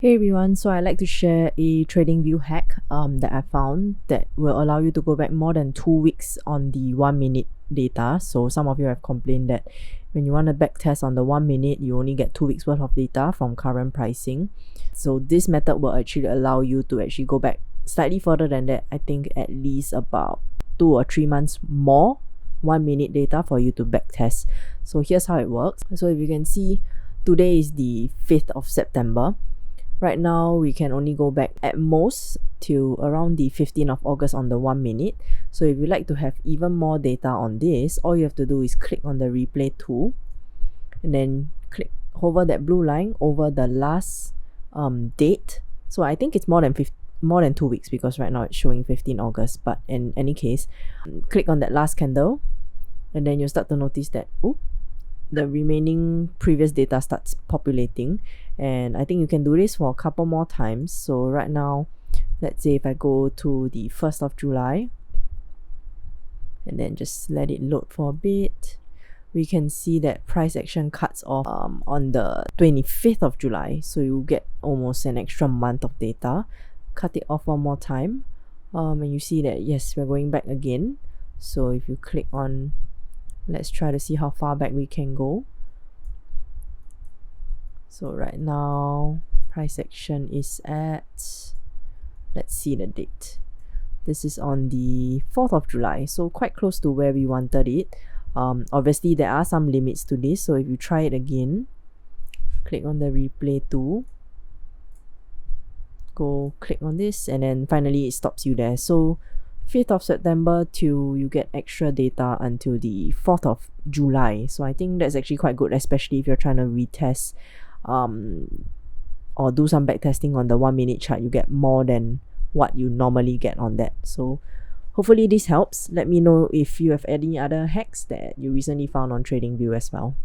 Hey everyone, so I'd like to share a TradingView hack that I found that will allow you to go back more than 2 weeks on the 1 minute data. So some of you have complained that when you want to backtest on the 1 minute, you only get 2 weeks worth of data from current pricing. So this method will actually allow you to actually go back slightly further than that. I think at least about 2 or 3 months more 1 minute data for you to backtest. So here's how it works. So if you can see, today is the 5th of September. Right now, we can only go back at most till around the 15th of August on the 1 minute. So if you'd like to have even more data on this, all you have to do is click on the replay tool and then hover that blue line over the last date. So I think it's more than 2 weeks because right now it's showing 15 August. But in any case, click on that last candle and then you'll start to notice that, the remaining previous data starts populating, and I think you can do this for a couple more times. So right now, let's say if I go to the 1st of July and then just let it load for a bit, we can see that price action cuts off on the 25th of July, so you get almost an extra month of data. Cut it off one more time, and you see that yes, we're going back again. So if you click on, let's try to see how far back we can go. So right now, price action is at, let's see the date. This is on the 4th of July, so quite close to where we wanted it. Obviously, there are some limits to this, so if you try it again, click on the replay tool, go click on this, and then finally it stops you there. So 5th of September till you get extra data until the 4th of July. So I think that's actually quite good, especially if you're trying to retest or do some backtesting on the 1 minute chart. You get more than what you normally get on that. So hopefully this helps. Let me know if you have any other hacks that you recently found on TradingView as well.